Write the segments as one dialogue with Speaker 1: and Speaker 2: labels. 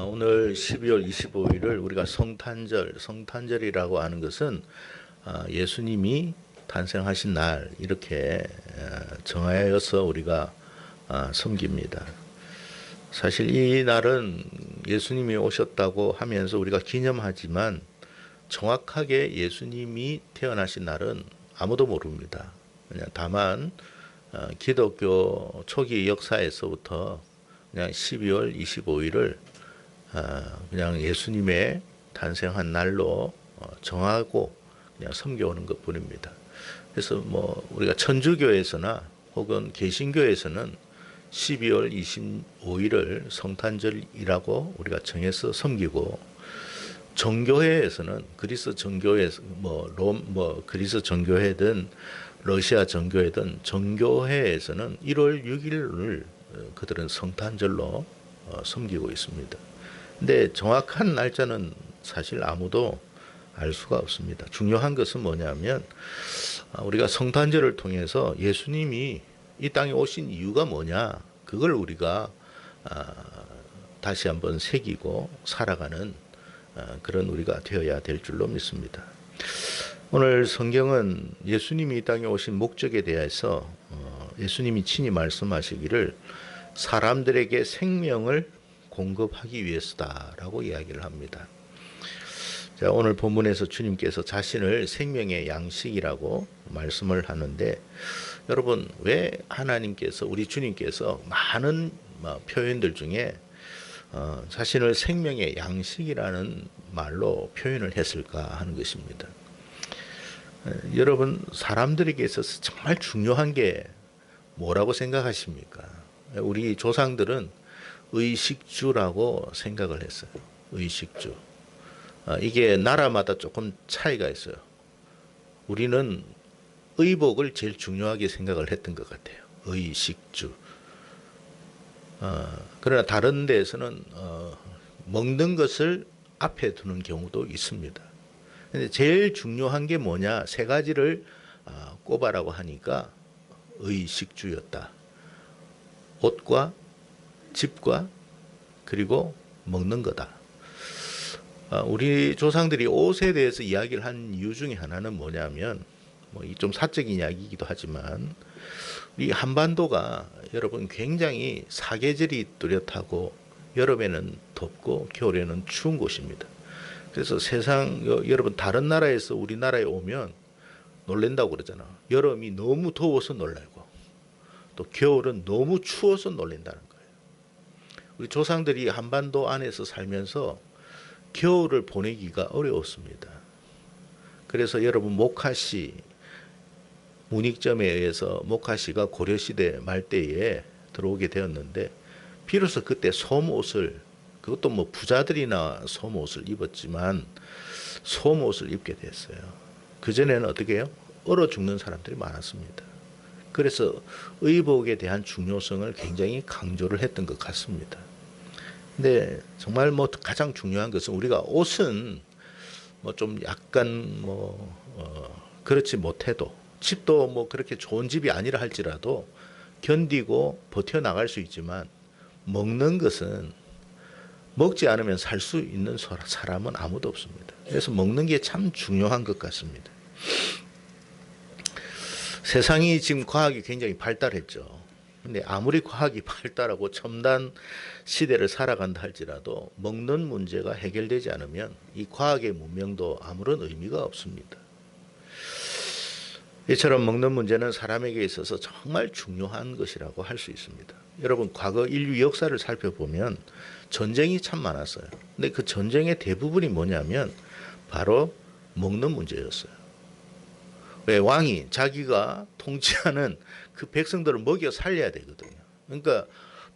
Speaker 1: 오늘 12월 25일을 우리가 성탄절이라고 하는 것은 예수님이 탄생하신 날 이렇게 정하여서 우리가 섬깁니다. 사실 이 날은 예수님이 오셨다고 하면서 우리가 기념하지만 정확하게 예수님이 태어나신 날은 아무도 모릅니다. 그냥 다만 기독교 초기 역사에서부터 그냥 12월 25일을 그냥 예수님의 탄생한 날로 정하고 그냥 섬겨오는 것뿐입니다. 그래서 뭐 우리가 천주교에서나 혹은 개신교에서는 12월 25일을 성탄절이라고 우리가 정해서 섬기고, 정교회에서는 그리스 정교회 그리스 정교회든 러시아 정교회든 정교회에서는 1월 6일을 그들은 성탄절로 섬기고 있습니다. 근데 정확한 날짜는 사실 아무도 알 수가 없습니다. 중요한 것은 뭐냐면 우리가 성탄절을 통해서 예수님이 이 땅에 오신 이유가 뭐냐, 그걸 우리가 다시 한번 새기고 살아가는 그런 우리가 되어야 될 줄로 믿습니다. 오늘 성경은 예수님이 이 땅에 오신 목적에 대해서 예수님이 친히 말씀하시기를 사람들에게 생명을 공급하기 위해서다라고 이야기를 합니다. 자, 오늘 본문에서 주님께서 자신을 생명의 양식이라고 말씀을 하는데, 여러분 왜 하나님께서, 우리 주님께서 많은 표현들 중에 자신을 생명의 양식이라는 말로 표현을 했을까 하는 것입니다. 여러분 사람들에게 있어서 정말 중요한 게 뭐라고 생각하십니까? 우리 조상들은 의식주라고 생각을 했어요. 의식주. 이게 나라마다 조금 차이가 있어요. 우리는 의복을 제일 중요하게 생각을 했던 것 같아요. 의식주. 그러나 다른 데에서는 먹는 것을 앞에 두는 경우도 있습니다. 근데 제일 중요한 게 뭐냐, 세 가지를 꼽아라고 하니까 의식주였다. 옷과 집과 그리고 먹는 거다. 우리 조상들이 옷에 대해서 이야기를 한 이유 중에 하나는 뭐냐면, 좀 사적인 이야기이기도 하지만, 이 한반도가 여러분 굉장히 사계절이 뚜렷하고 여름에는 덥고 겨울에는 추운 곳입니다. 그래서 여러분 다른 나라에서 우리나라에 오면 놀란다고 그러잖아. 여름이 너무 더워서 놀라고, 또 겨울은 너무 추워서 놀란다는 거예요. 우리 조상들이 한반도 안에서 살면서 겨울을 보내기가 어려웠습니다. 그래서 여러분 모카시 문익점에 의해서 모카시가 고려시대 말대에 들어오게 되었는데, 비로소 그때 솜옷을, 그것도 뭐 부자들이나 솜옷을 입었지만 솜옷을 입게 됐어요. 그전에는 어떻게 해요? 얼어 죽는 사람들이 많았습니다. 그래서 의복에 대한 중요성을 굉장히 강조를 했던 것 같습니다. 근데 정말 가장 중요한 것은, 우리가 옷은 좀 약간 그렇지 못해도, 집도 그렇게 좋은 집이 아니라 할지라도 견디고 버텨나갈 수 있지만, 먹는 것은 먹지 않으면 살 수 있는 사람은 아무도 없습니다. 그래서 먹는 게 참 중요한 것 같습니다. 세상이 지금 과학이 굉장히 발달했죠. 근데 아무리 과학이 발달하고 첨단 시대를 살아간다 할지라도 먹는 문제가 해결되지 않으면 이 과학의 문명도 아무런 의미가 없습니다. 이처럼 먹는 문제는 사람에게 있어서 정말 중요한 것이라고 할 수 있습니다. 여러분 과거 인류 역사를 살펴보면 전쟁이 참 많았어요. 근데 그 전쟁의 대부분이 뭐냐면 바로 먹는 문제였어요. 왜? 왕이 자기가 통치하는 그 백성들을 먹여 살려야 되거든요. 그러니까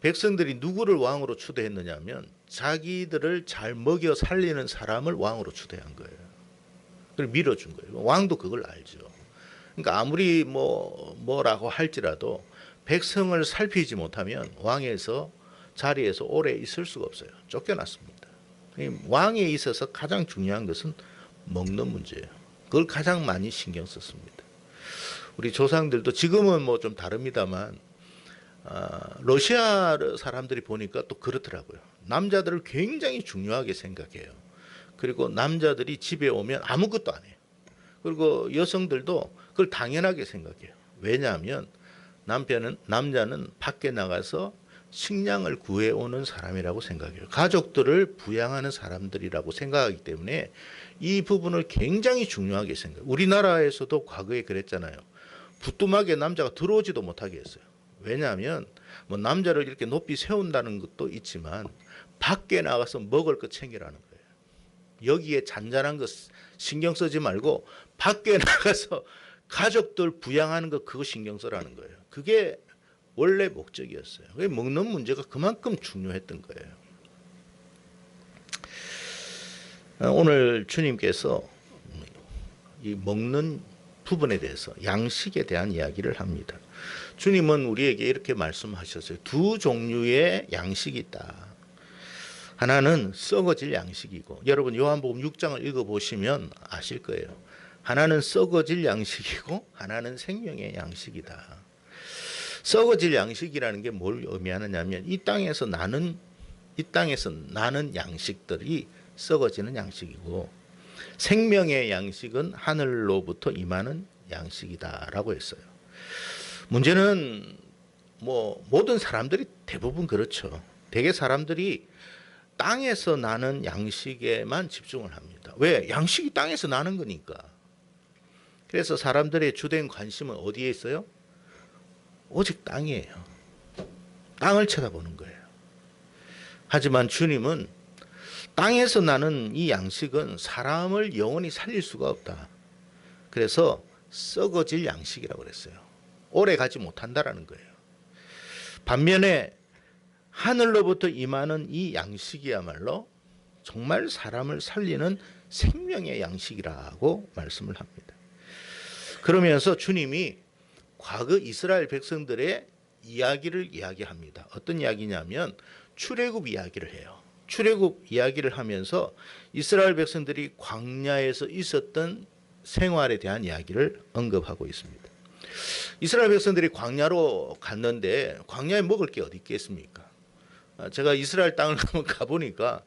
Speaker 1: 백성들이 누구를 왕으로 추대했느냐 하면 자기들을 잘 먹여 살리는 사람을 왕으로 추대한 거예요. 그걸 밀어준 거예요. 왕도 그걸 알죠. 그러니까 아무리 뭐라고 할지라도 백성을 살피지 못하면 왕에서 자리에서 오래 있을 수가 없어요. 쫓겨났습니다. 왕에 있어서 가장 중요한 것은 먹는 문제예요. 그걸 가장 많이 신경 썼습니다. 우리 조상들도 지금은 좀 다릅니다만 러시아 사람들이 보니까 또 그렇더라고요. 남자들을 굉장히 중요하게 생각해요. 그리고 남자들이 집에 오면 아무것도 안 해요. 그리고 여성들도 그걸 당연하게 생각해요. 왜냐하면 남자는 밖에 나가서 식량을 구해오는 사람이라고 생각해요. 가족들을 부양하는 사람들이라고 생각하기 때문에 이 부분을 굉장히 중요하게 생각해요. 우리나라에서도 과거에 그랬잖아요. 부뚜막에 남자가 들어오지도 못하게 했어요. 왜냐하면 뭐 남자를 이렇게 높이 세운다는 것도 있지만 밖에 나가서 먹을 거 챙기라는 거예요. 여기에 잔잔한 거 신경 쓰지 말고 밖에 나가서 가족들 부양하는 거 그거 신경 쓰라는 거예요. 그게 원래 목적이었어요. 먹는 문제가 그만큼 중요했던 거예요. 오늘 주님께서 이 먹는 부분에 대해서 양식에 대한 이야기를 합니다. 주님은 우리에게 이렇게 말씀하셨어요. 두 종류의 양식이 있다. 하나는 썩어질 양식이고, 여러분 요한복음 6장을 읽어보시면 아실 거예요. 하나는 썩어질 양식이고 하나는 생명의 양식이다. 썩어질 양식이라는 게 뭘 의미하느냐면 이 땅에서 나는 양식들이 썩어지는 양식이고, 생명의 양식은 하늘로부터 임하는 양식이다라고 했어요. 문제는 뭐 모든 사람들이 대부분 그렇죠. 대개 사람들이 땅에서 나는 양식에만 집중을 합니다. 왜? 양식이 땅에서 나는 거니까. 그래서 사람들의 주된 관심은 어디에 있어요? 오직 땅이에요. 땅을 쳐다보는 거예요. 하지만 주님은 땅에서 나는 이 양식은 사람을 영원히 살릴 수가 없다. 그래서 썩어질 양식이라고 그랬어요. 오래 가지 못한다라는 거예요. 반면에 하늘로부터 임하는 이 양식이야말로 정말 사람을 살리는 생명의 양식이라고 말씀을 합니다. 그러면서 주님이 과거 이스라엘 백성들의 이야기를 이야기합니다. 어떤 이야기냐면 출애굽 이야기를 해요. 출애굽 이야기를 하면서 이스라엘 백성들이 광야에서 있었던 생활에 대한 이야기를 언급하고 있습니다. 이스라엘 백성들이 광야로 갔는데 광야에 먹을 게 어디 있겠습니까? 제가 이스라엘 땅을 가보니까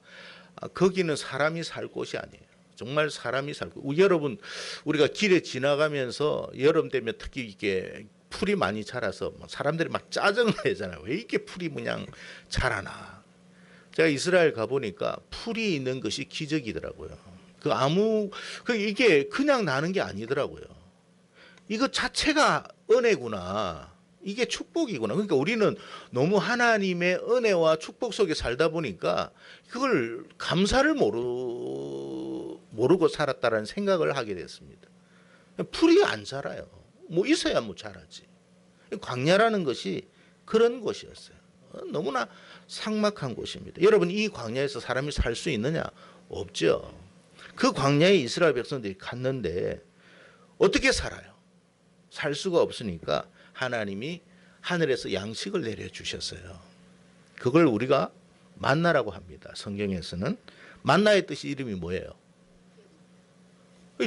Speaker 1: 거기는 사람이 살 곳이 아니에요. 정말 사람이 살고, 여러분 우리가 길에 지나가면서 여름 되면 특히 이게 풀이 많이 자라서 사람들이 막 짜증을 내잖아요. 왜 이렇게 풀이 그냥 자라나. 제가 이스라엘 가보니까 풀이 있는 것이 기적이더라고요. 이게 그냥 나는 게 아니더라고요. 이거 자체가 은혜구나. 이게 축복이구나. 그러니까 우리는 너무 하나님의 은혜와 축복 속에 살다 보니까 그걸 감사를 모르고 살았다라는 생각을 하게 됐습니다. 풀이 안 자라요. 뭐 있어야 뭐 자라지. 광야라는 것이 그런 곳이었어요. 너무나 삭막한 곳입니다. 여러분, 이 광야에서 사람이 살 수 있느냐? 없죠. 그 광야에 이스라엘 백성들이 갔는데 어떻게 살아요? 살 수가 없으니까 하나님이 하늘에서 양식을 내려주셨어요. 그걸 우리가 만나라고 합니다. 성경에서는. 만나의 뜻이 이름이 뭐예요?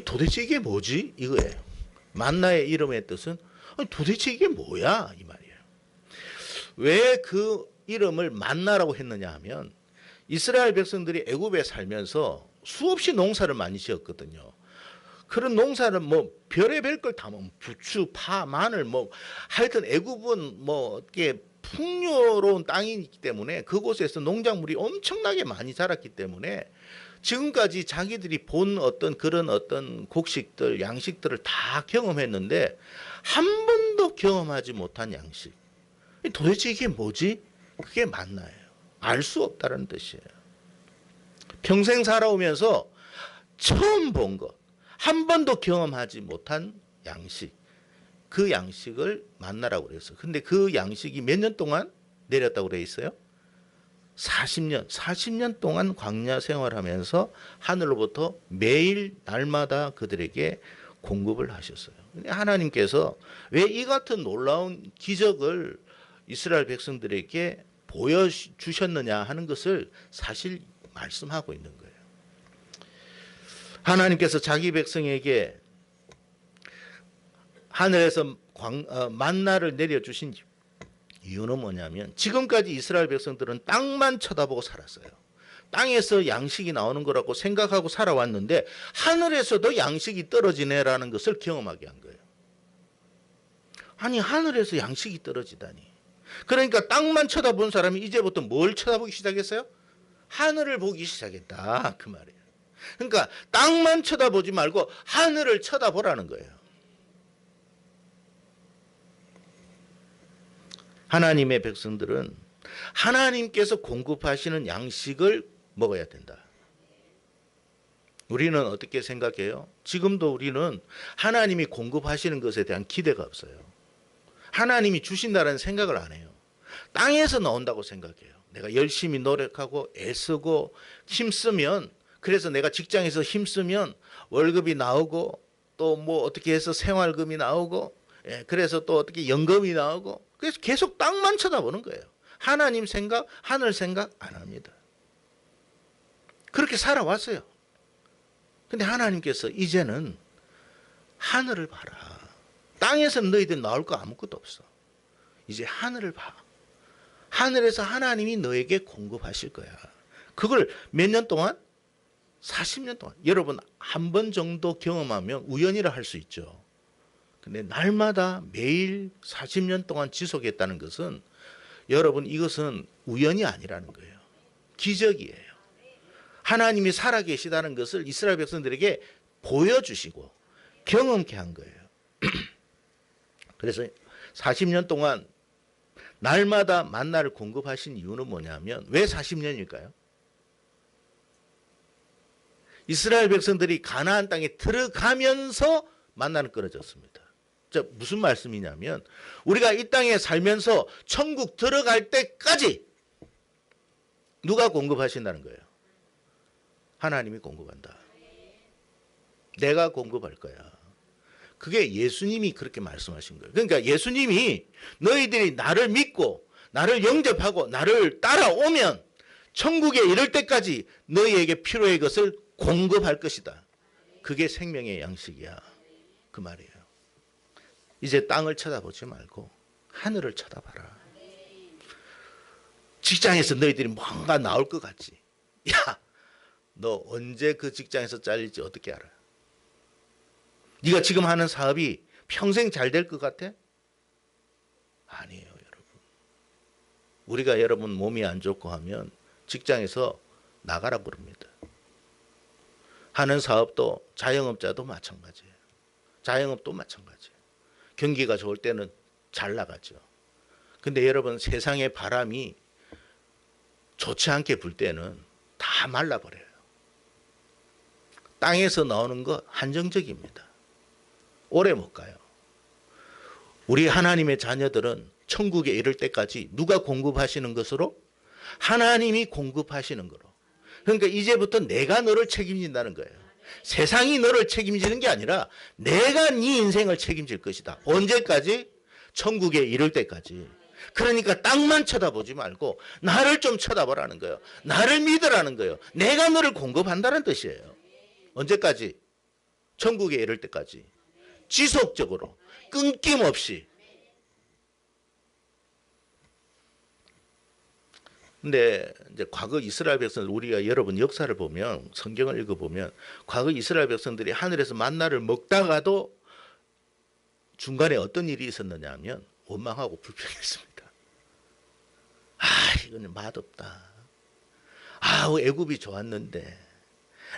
Speaker 1: 도대체 이게 뭐지? 이거예요. 만나의 이름의 뜻은 도대체 이게 뭐야? 이 말이에요. 왜 그 이름을 만나라고 했느냐 하면 이스라엘 백성들이 애굽에 살면서 수없이 농사를 많이 지었거든요. 그런 농사는 뭐 별의별 걸 다 뭐 부추, 파, 마늘 뭐 하여튼 애굽은 뭐 이게 풍요로운 땅이기 때문에 그곳에서 농작물이 엄청나게 많이 자랐기 때문에 지금까지 자기들이 본 그런 곡식들, 양식들을 다 경험했는데 한 번도 경험하지 못한 양식. 도대체 이게 뭐지? 그게 만나예요. 알 수 없다는 뜻이에요. 평생 살아오면서 처음 본 것, 한 번도 경험하지 못한 양식, 그 양식을 만나라고 그랬어요. 근데 그 양식이 몇 년 동안 내렸다고 그래 있어요? 40년 동안 광야 생활하면서 하늘로부터 매일 날마다 그들에게 공급을 하셨어요. 하나님께서 왜 이 같은 놀라운 기적을 이스라엘 백성들에게 보여주셨느냐 하는 것을 사실 말씀하고 있는 거예요. 하나님께서 자기 백성에게 하늘에서 만나를 내려주신 이유는 뭐냐면 지금까지 이스라엘 백성들은 땅만 쳐다보고 살았어요. 땅에서 양식이 나오는 거라고 생각하고 살아왔는데 하늘에서도 양식이 떨어지네라는 것을 경험하게 한 거예요. 아니 하늘에서 양식이 떨어지다니. 그러니까 땅만 쳐다본 사람이 이제부터 뭘 쳐다보기 시작했어요? 하늘을 보기 시작했다 그 말이에요. 그러니까 땅만 쳐다보지 말고 하늘을 쳐다보라는 거예요. 하나님의 백성들은 하나님께서 공급하시는 양식을 먹어야 된다. 우리는 어떻게 생각해요? 지금도 우리는 하나님이 공급하시는 것에 대한 기대가 없어요. 하나님이 주신다는 생각을 안 해요. 땅에서 나온다고 생각해요. 내가 열심히 노력하고 애쓰고 힘쓰면, 그래서 내가 직장에서 힘쓰면 월급이 나오고 또 뭐 어떻게 해서 생활금이 나오고, 그래서 또 어떻게 연금이 나오고, 그래서 계속 땅만 쳐다보는 거예요. 하나님 생각, 하늘 생각 안 합니다. 그렇게 살아왔어요. 근데 하나님께서 이제는 하늘을 봐라. 땅에서는 너희들 나올 거 아무것도 없어. 이제 하늘을 봐. 하늘에서 하나님이 너에게 공급하실 거야. 그걸 몇 년 동안? 40년 동안. 여러분 한 번 정도 경험하면 우연이라 할 수 있죠. 근데 날마다 매일 40년 동안 지속했다는 것은, 여러분 이것은 우연이 아니라는 거예요. 기적이에요. 하나님이 살아계시다는 것을 이스라엘 백성들에게 보여주시고 경험케 한 거예요. 그래서 40년 동안 날마다 만나를 공급하신 이유는 뭐냐면, 왜 40년일까요? 이스라엘 백성들이 가나안 땅에 들어가면서 만나는 끊어졌습니다. 무슨 말씀이냐면, 우리가 이 땅에 살면서 천국 들어갈 때까지 누가 공급하신다는 거예요? 하나님이 공급한다. 내가 공급할 거야. 그게 예수님이 그렇게 말씀하신 거예요. 그러니까 예수님이 너희들이 나를 믿고 나를 영접하고 나를 따라오면 천국에 이를 때까지 너희에게 필요한 것을 공급할 것이다. 그게 생명의 양식이야. 그 말이에요. 이제 땅을 쳐다보지 말고 하늘을 쳐다봐라. 직장에서 너희들이 뭔가 나올 것 같지? 야, 너 언제 그 직장에서 잘릴지 어떻게 알아? 네가 지금 하는 사업이 평생 잘 될 것 같아? 아니에요, 여러분. 우리가 여러분 몸이 안 좋고 하면 직장에서 나가라 부릅니다. 하는 사업도 자영업자도 마찬가지예요. 자영업도 마찬가지예요. 경기가 좋을 때는 잘 나가죠. 근데 여러분 세상의 바람이 좋지 않게 불 때는 다 말라버려요. 땅에서 나오는 거 한정적입니다. 오래 못 가요. 우리 하나님의 자녀들은 천국에 이를 때까지 누가 공급하시는 것으로? 하나님이 공급하시는 거로. 그러니까 이제부터 내가 너를 책임진다는 거예요. 세상이 너를 책임지는 게 아니라 내가 네 인생을 책임질 것이다. 언제까지? 천국에 이를 때까지. 그러니까 땅만 쳐다보지 말고 나를 좀 쳐다보라는 거예요. 나를 믿으라는 거예요. 내가 너를 공급한다는 뜻이에요. 언제까지? 천국에 이를 때까지. 지속적으로, 끊김없이. 근데 이제 과거 이스라엘 백성들, 우리가 여러분 역사를 보면, 성경을 읽어보면 과거 이스라엘 백성들이 하늘에서 만나를 먹다가도 중간에 어떤 일이 있었느냐 하면 원망하고 불평했습니다. 아, 이거는 맛없다. 아, 애굽이 좋았는데,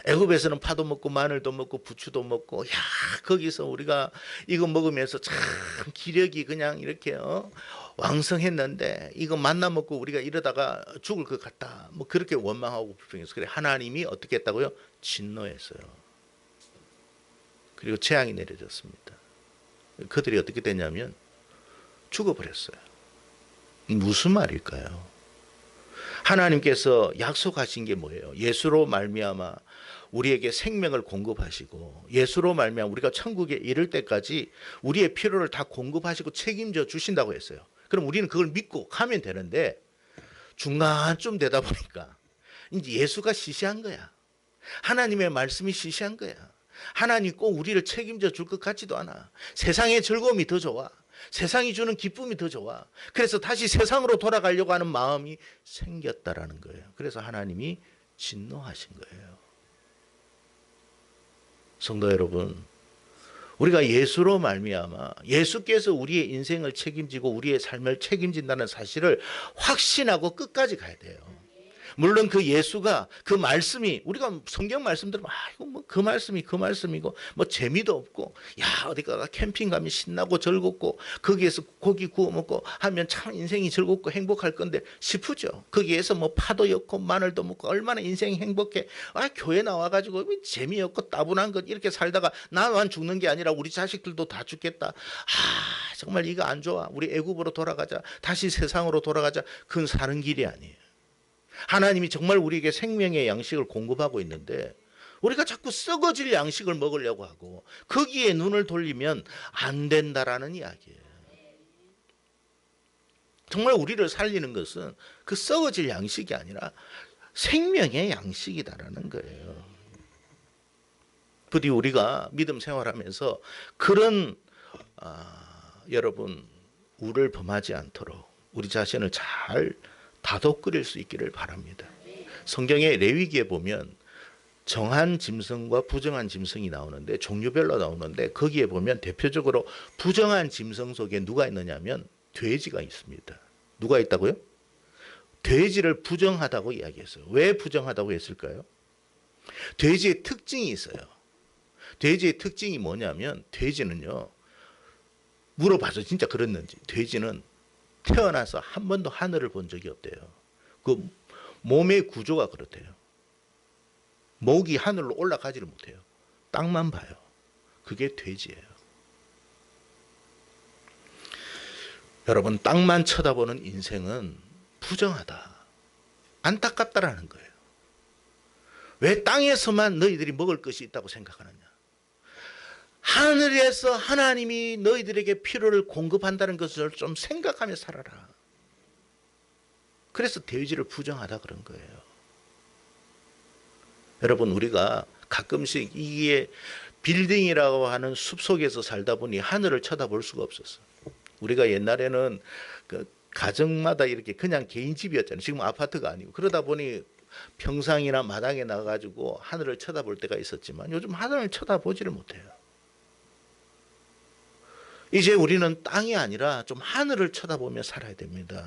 Speaker 1: 애굽에서는 파도 먹고 마늘도 먹고 부추도 먹고, 야, 거기서 우리가 이거 먹으면서 참 기력이 그냥 이렇게 왕성했는데 이거 만나 먹고 우리가 이러다가 죽을 것 같다. 뭐 그렇게 원망하고 불평했어요. 그래 하나님이 어떻게 했다고요? 진노했어요. 그리고 재앙이 내려졌습니다. 그들이 어떻게 됐냐면 죽어버렸어요. 무슨 말일까요? 하나님께서 약속하신 게 뭐예요? 예수로 말미암아 우리에게 생명을 공급하시고, 예수로 말미암아 우리가 천국에 이를 때까지 우리의 필요를 다 공급하시고 책임져 주신다고 했어요. 그럼 우리는 그걸 믿고 가면 되는데, 중간쯤 되다 보니까 이제 예수가 시시한 거야. 하나님의 말씀이 시시한 거야. 하나님 꼭 우리를 책임져 줄 것 같지도 않아. 세상의 즐거움이 더 좋아. 세상이 주는 기쁨이 더 좋아. 그래서 다시 세상으로 돌아가려고 하는 마음이 생겼다라는 거예요. 그래서 하나님이 진노하신 거예요. 성도 여러분, 우리가 예수로 말미암아 예수께서 우리의 인생을 책임지고 우리의 삶을 책임진다는 사실을 확신하고 끝까지 가야 돼요. 물론 그 예수가 그 말씀이 우리가 성경 말씀 들으면 이거 뭐 그 말씀이고 뭐 재미도 없고 야 어디가 캠핑 가면 신나고 즐겁고 거기에서 고기 구워 먹고 하면 참 인생이 즐겁고 행복할 건데 싶으죠. 거기에서 뭐 파도 엮고 마늘도 먹고 얼마나 인생이 행복해. 교회 나와가지고 재미없고 따분한 것 이렇게 살다가 나만 죽는 게 아니라 우리 자식들도 다 죽겠다. 정말 이거 안 좋아. 우리 애굽으로 돌아가자. 다시 세상으로 돌아가자. 그건 사는 길이 아니에요. 하나님이 정말 우리에게 생명의 양식을 공급하고 있는데 우리가 자꾸 썩어질 양식을 먹으려고 하고 거기에 눈을 돌리면 안 된다라는 이야기예요. 정말 우리를 살리는 것은 그 썩어질 양식이 아니라 생명의 양식이다라는 거예요. 부디 우리가 믿음 생활하면서 그런 여러분 우를 범하지 않도록 우리 자신을 잘 다독거릴 수 있기를 바랍니다. 성경의 레위기에 보면 정한 짐승과 부정한 짐승이 나오는데 종류별로 나오는데 거기에 보면 대표적으로 부정한 짐승 속에 누가 있느냐면 돼지가 있습니다. 누가 있다고요? 돼지를 부정하다고 이야기했어요. 왜 부정하다고 했을까요? 돼지의 특징이 있어요. 돼지의 특징이 뭐냐면 돼지는요. 물어봐서 진짜 그랬는지 돼지는 태어나서 한 번도 하늘을 본 적이 없대요. 그 몸의 구조가 그렇대요. 목이 하늘로 올라가지를 못해요. 땅만 봐요. 그게 돼지예요. 여러분 땅만 쳐다보는 인생은 부정하다. 안타깝다라는 거예요. 왜 땅에서만 너희들이 먹을 것이 있다고 생각하느냐. 하늘에서 하나님이 너희들에게 필요를 공급한다는 것을 좀 생각하며 살아라. 그래서 돼지를 부정하다 그런 거예요. 여러분 우리가 가끔씩 이게 빌딩이라고 하는 숲속에서 살다 보니 하늘을 쳐다볼 수가 없었어. 우리가 옛날에는 그 가정마다 이렇게 그냥 개인 집이었잖아요. 지금 아파트가 아니고. 그러다 보니 평상이나 마당에 나가가지고 하늘을 쳐다볼 때가 있었지만 요즘 하늘을 쳐다보지를 못해요. 이제 우리는 땅이 아니라 좀 하늘을 쳐다보며 살아야 됩니다.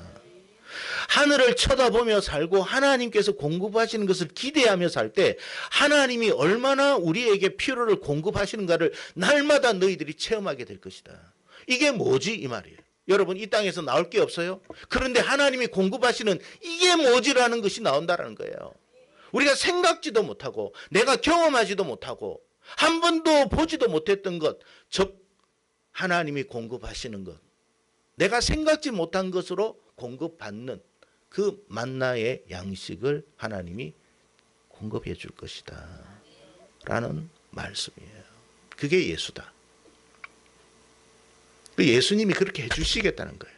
Speaker 1: 하늘을 쳐다보며 살고 하나님께서 공급하시는 것을 기대하며 살 때 하나님이 얼마나 우리에게 필요를 공급하시는가를 날마다 너희들이 체험하게 될 것이다. 이게 뭐지 이 말이에요. 여러분 이 땅에서 나올 게 없어요. 그런데 하나님이 공급하시는 이게 뭐지라는 것이 나온다는 거예요. 우리가 생각지도 못하고 내가 경험하지도 못하고 한 번도 보지도 못했던 것, 즉 하나님이 공급하시는 것, 내가 생각지 못한 것으로 공급받는 그 만나의 양식을 하나님이 공급해 줄 것이다 라는 말씀이에요. 그게 예수다. 예수님이 그렇게 해주시겠다는 거예요.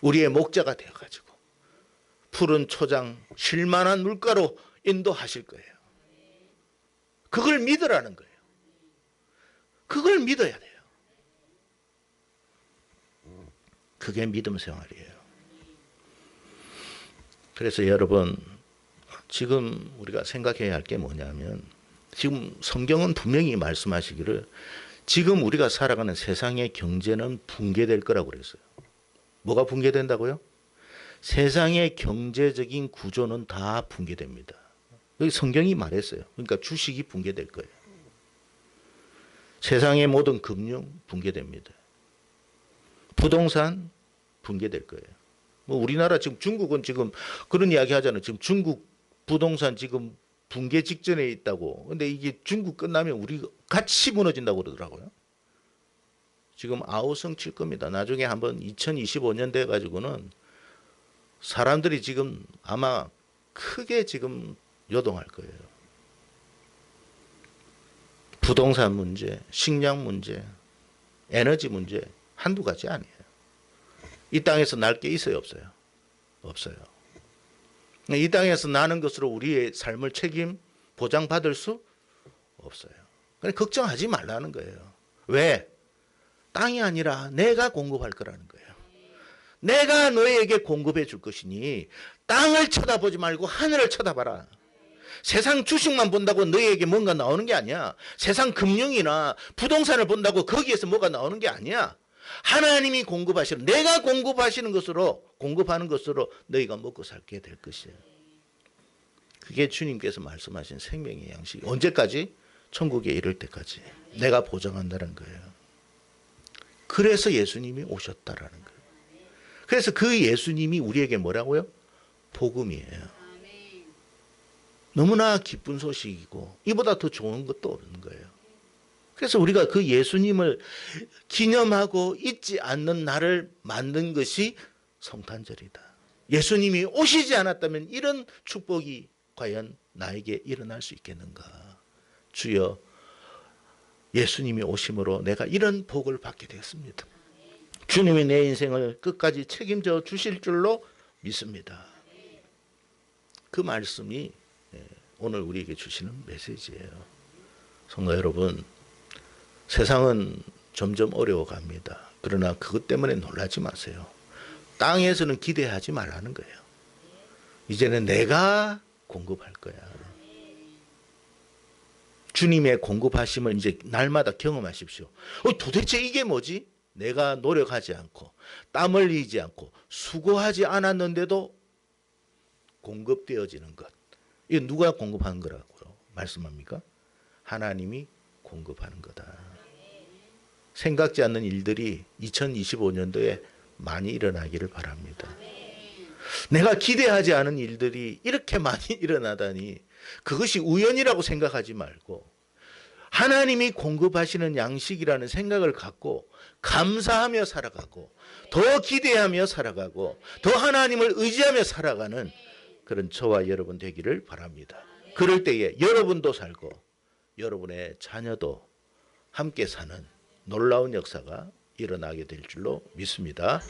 Speaker 1: 우리의 목자가 되어가지고 푸른 초장 쉴만한 물가로 인도하실 거예요. 그걸 믿으라는 거예요. 그걸 믿어야 돼요. 그게 믿음 생활이에요. 그래서 여러분 지금 우리가 생각해야 할 게 뭐냐면 지금 성경은 분명히 말씀하시기를 지금 우리가 살아가는 세상의 경제는 붕괴될 거라고 그랬어요. 뭐가 붕괴된다고요? 세상의 경제적인 구조는 다 붕괴됩니다. 여기 성경이 말했어요. 그러니까 주식이 붕괴될 거예요. 세상의 모든 금융 붕괴됩니다. 부동산 붕괴될 거예요. 뭐 우리나라 지금 중국은 지금 그런 이야기 하잖아요. 지금 중국 부동산 지금 붕괴 직전에 있다고. 근데 이게 중국 끝나면 우리 같이 무너진다고 그러더라고요. 지금 아우성 칠 겁니다. 나중에 한번 2025년 돼 가지고는 사람들이 지금 아마 크게 지금 요동할 거예요. 부동산 문제, 식량 문제, 에너지 문제 한두 가지 아니에요. 이 땅에서 날 게 있어요, 없어요? 없어요. 이 땅에서 나는 것으로 우리의 삶을 보장받을 수 없어요. 그러니까 걱정하지 말라는 거예요. 왜? 땅이 아니라 내가 공급할 거라는 거예요. 내가 너에게 공급해 줄 것이니 땅을 쳐다보지 말고 하늘을 쳐다봐라. 세상 주식만 본다고 너에게 뭔가 나오는 게 아니야. 세상 금융이나 부동산을 본다고 거기에서 뭐가 나오는 게 아니야. 하나님이 공급하시는, 내가 공급하시는 것으로, 공급하는 것으로 너희가 먹고 살게 될 것이에요. 그게 주님께서 말씀하신 생명의 양식. 언제까지? 천국에 이를 때까지 내가 보장한다는 거예요. 그래서 예수님이 오셨다라는 거예요. 그래서 그 예수님이 우리에게 뭐라고요? 복음이에요. 너무나 기쁜 소식이고 이보다 더 좋은 것도 없는 거예요. 그래서 우리가 그 예수님을 기념하고 잊지 않는 날을 만든 것이 성탄절이다. 예수님이 오시지 않았다면 이런 축복이 과연 나에게 일어날 수 있겠는가. 주여, 예수님이 오심으로 내가 이런 복을 받게 되었습니다. 주님이 내 인생을 끝까지 책임져 주실 줄로 믿습니다. 그 말씀이 오늘 우리에게 주시는 메시지예요. 성도 여러분, 세상은 점점 어려워갑니다. 그러나 그것 때문에 놀라지 마세요. 땅에서는 기대하지 말라는 거예요. 이제는 내가 공급할 거야. 주님의 공급하심을 이제 날마다 경험하십시오. 도대체 이게 뭐지? 내가 노력하지 않고 땀 흘리지 않고 수고하지 않았는데도 공급되어지는 것. 이거 누가 공급하는 거라고 말씀합니까? 하나님이 공급하는 거다. 생각지 않는 일들이 2025년도에 많이 일어나기를 바랍니다. 내가 기대하지 않은 일들이 이렇게 많이 일어나다니 그것이 우연이라고 생각하지 말고 하나님이 공급하시는 양식이라는 생각을 갖고 감사하며 살아가고 더 기대하며 살아가고 더 하나님을 의지하며 살아가는 그런 저와 여러분 되기를 바랍니다. 그럴 때에 여러분도 살고 여러분의 자녀도 함께 사는 놀라운 역사가 일어나게 될 줄로 믿습니다.